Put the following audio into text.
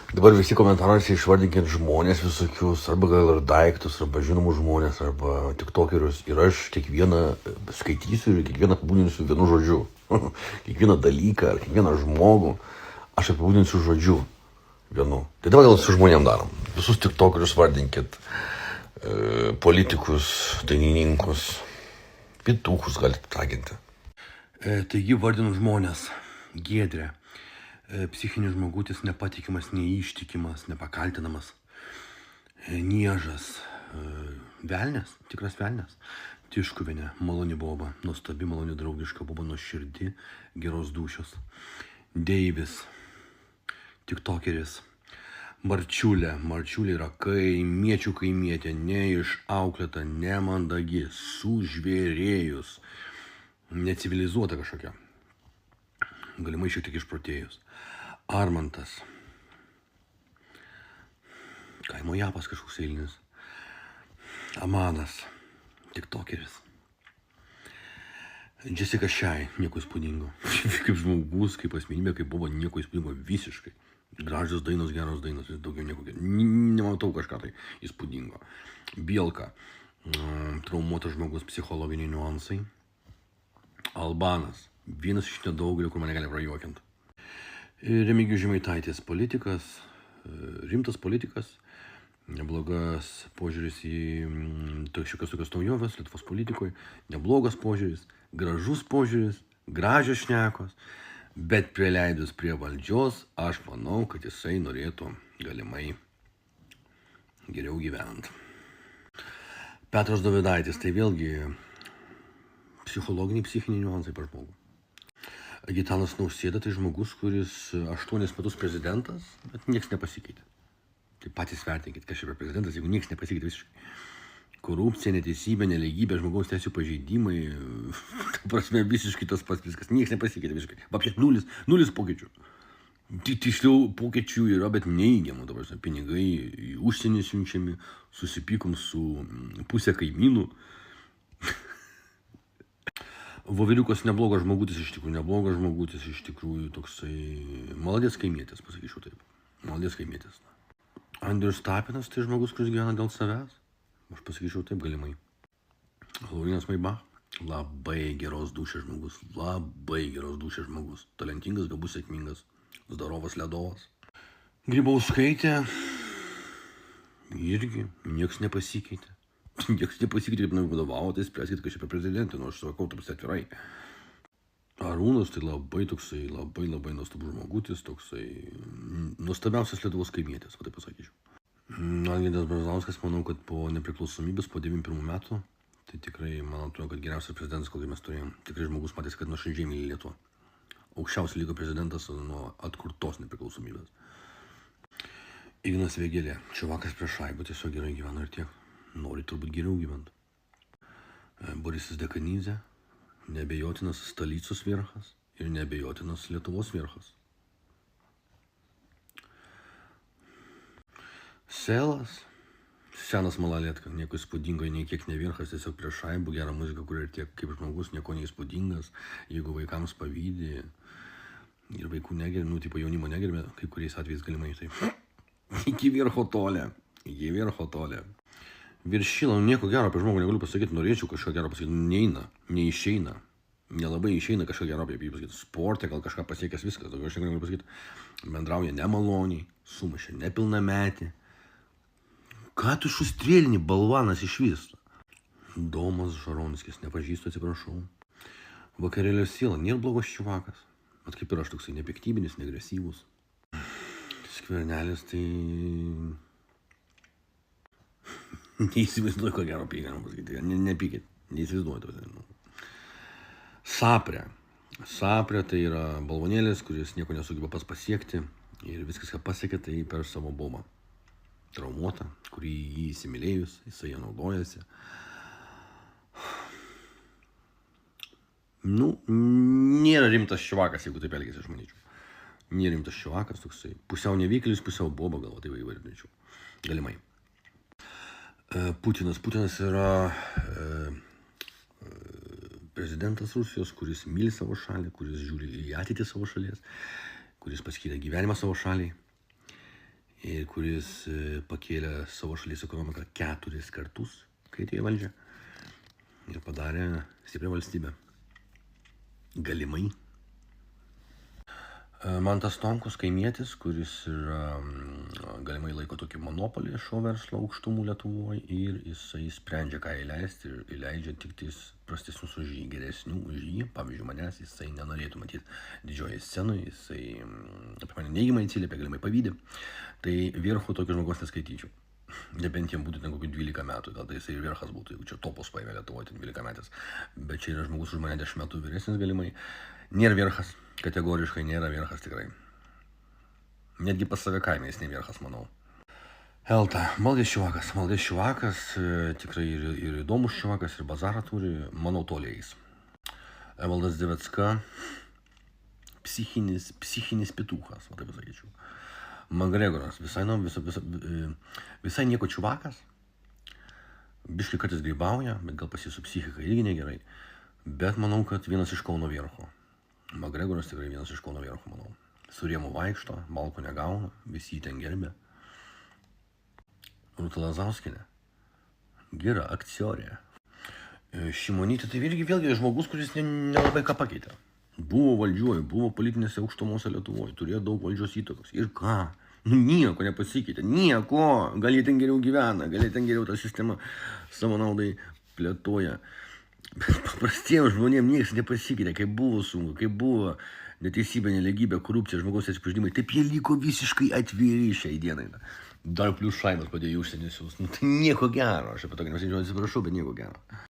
Dabar visi komentaruose išvardinkit žmonės visokius, arba gal ir daiktus, arba žinomus žmonės, arba tiktokerius. Ir aš kiekvieną skaitysiu ir kiekvieną apibūdinsiu vienu žodžiu. Kiekvieną dalyką ar kiekvieną žmogų aš apibūdinsiu žodžiu vienu. Tai dabar gal su žmonėm darom. Visus tiktokerius vardinkit. Politikus, dainininkus, pituchus galite taginti. Taigi vardinu žmonės. Giedrė. Psichinis žmogutis nepatikimas, neištikimas, nepakaltinamas. Niežas. Velnias, tikras velnias. Tiškuvienė, maloni boba, nuostabi, maloni draugiška boba, nuoširdi, geros dūšios. Deivis, tiktokeris. Marčiulė yra kaimiečių kaimietė, neišauklėta, nemandagi, sužvėrėjus, necivilizuota kažkokia. Galimai šiek tiek išprotėjus. Armantas. Kaimo japas kažkoks eilinis. Amanas. Tiktokeris. Jessica Shai. Nieko įspūdingo. Kaip žmogus, kaip asmenybė, kaip buvo, nieko įspūdingo visiškai. Gražios dainos, geros dainos. Daugiau nieko. Nematau kažką tai įspūdingo. Bielka. Traumuotas žmogus, psichologiniai niuansai. Albanas. Vienas iš nedaugelio, kur mane gali prajuokinti. Remigijus Žemaitaitis, politikas, rimtas politikas, neblogas požiūris į šiokias tokias naujoves Lietuvos politikoje, neblogas požiūris, gražus požiūris, gražios šnekos, bet prileidus prie valdžios, aš manau, kad jisai norėtų galimai geriau gyventi. Petras Dovydaitis, tai vėlgi psichologiniai niuansai per žmogų. Gitanas Nausėda tai žmogus, kuris 8 metus prezidentas, bet nieks nepasikeitė. Tai patys vertinkit, kas čia yra prezidentas, jeigu nieks nepasikeitė visiškai. Korupcija, neteisybė, nelygybė, žmogaus teisių pažeidimai, ta prasme visiškai tas pats viskas, nieks nepasikeitė visiškai. Apšiek nulis pokyčių. Tiksliau pokyčių yra, bet neįgiamų, ta prasme, pinigai į užsienį siunčiami, susipykom su pusė kaimynų. Voveriukas neblogas žmogutis iš tikrųjų toksai maladės kaimietis, pasakyčiau taip. Maladės kaimietis. Andrius Tapinas tai žmogus, kuris gyvena dėl savęs. Aš pasakyčiau taip galimai. Laurynas Maibach. Labai geros dūšės žmogus. Talentingas, gabus, sėkmingas. Zdarovas, ledovas. Grybauskaitė. Irgi nieks nepasikeitė. Niekas nepasikeitė, kaip noriu vadovavo, tai spręskit kažkaip apie prezidentą, nors aš sakau, taip atvirai. Arūnas tai labai nuostabus žmogutis, toksai nuostabiausias Lietuvos kaimietis, va taip pasakyčiau. Algirdas Brazauskas, manau, kad po nepriklausomybės, po 91 metų, tai tikrai, man atrodo, kad geriausias prezidentas, kokį mes turėjom. Tikrai žmogus matėsi, kad nuoširdžiai myli Lietuvą. Aukščiausio lygio prezidentas nuo atkurtos nepriklausomybės. Ignas Vėgėlė, čiuvakas prie šaibų, tiesiog gerai gyvena ir tiek. Nori turbūt geriau gyventi. Borisas Dekanidze, neabejotinas Stalicos vierchas ir neabejotinas Lietuvos vierchas. Selas, senas malalėtka, nieko įspūdingo, nei kiek ne vierchas, tiesiog prie šaibų, gerą muziką, kur ir tiek kaip žmogus, nieko neįspūdingas, jeigu vaikams pavydi ir vaikų negerbė, tipo jaunimo negerbė, kai kuriais atvejais galimai taip. Iki viercho tolė. Viršila, nieko gero apie žmogų negaliu pasakyti, norėčiau kažką gero pasakyti, neišeina, nelabai išeina kažką gero apie jį pasakyti, sporte gal kažką pasiekęs viskas, daugiau aš negaliu pasakyti, bendrauja nemaloniai, sumušė nepilnametį. Ką tu šustrėlini, balvanas išvis? Domas Žaronskis, nepažįstu, atsiprašau. Vakarėlio siela, nėra blogas čiuvakas, bet kaip ir aš toksai nepiktybinis, neagresyvus. Skvernelis tai... Neįsivaizduoju, ko gero apie jį galima pasakyti. Nepykit, neįsivaizduoju. Saprė tai yra balvonėlis, kuris nieko nesugeba pats pasiekti. Ir viskas, ką pasiekė, tai per savo bobą. Traumuotą, kurį jį įsimylėjus, jisai ją naudojasi. Nėra rimtas čiuvakas, jeigu taip elgėsi, aš manyčiau. Nėra rimtas čiuvakas, toksai pusiau nevykėlis, pusiau boba, gal tai įvardinčiau. Galimai. Putinas yra prezidentas Rusijos, kuris myli savo šalį, kuris žiūri į ateitį savo šalies, kuris paskyrė gyvenimą savo šaliai. ir kuris pakėlė savo šalies ekonomiką 4 kartus, kai atėjo į valdžią, ir padarė stiprią valstybę. Galimai. Mantas Stonkus, kaimietis, kuris yra galimai laiko tokį monopolį šio verslo aukštumų Lietuvoje ir jisai sprendžia, ką įleisti ir įleidžia tik tais prastesnius už jį, geresnių už jį. Pavyzdžiui, manęs jisai nenorėtų matyti didžioje scenoje, jisai apie mane neigiamai atsiliepia, galimai pavydė. Tai Vierchu tokio žmogaus neskaityčiau. Nebent jam būtų ten kokių 12 metų, gal tai jisai ir Vierchas būtų, jeigu čia topos paėmė Lietuvoje, 12 metės. Bet čia yra žmogus už mane 10 metų vyresnis galimai. Nėra Vierchas. Kategoriškai nėra Vierchas tikrai. Netgi pas save kaime jis ne Vierchas, manau. Elta, Maldės Čiuvakas, tikrai ir įdomus Čiuvakas, ir bazarą turi, manau, toliais. Evaldas Devecka, psichinis pituchas, va taip pasakyčiau. Magregoras, visai nieko Čiuvakas, biškai kartais grybauja, bet gal pas jį su psichika irgi negerai. Bet manau, kad vienas iš Kauno Viercho. Magregoras tikrai vienas iš Kauno Viercho, manau. Su rėmu vaikšto, malko negauna, visi jį ten gerbė. Rūta Lazauskienė. Gera akciorė. Šimonytė tai irgi vėlgi žmogus, kuris nelabai ką pakeitė. Buvo valdžioje, buvo politinėse aukštumose Lietuvoje, turėjo daug valdžios įtakos. Ir ką? Nu nieko nepasikeitė, nieko. Gal jie ten geriau gyvena, gal jie ten geriau tą sistemą savo naudai plėtoja. Bet paprastiems žmonėms niekas nepasikeitė, kaip buvo sunku, kaip buvo neteisybė, neligybė, korupcija, žmogaus atsipažinimai, taip jie liko visiškai atviri šiai dienai. Dar plius šaimas padėjo į užsienį siūs. Nu tai nieko gero, aš apie tokį nesakyčiau, atsiprašau, bet nieko gero.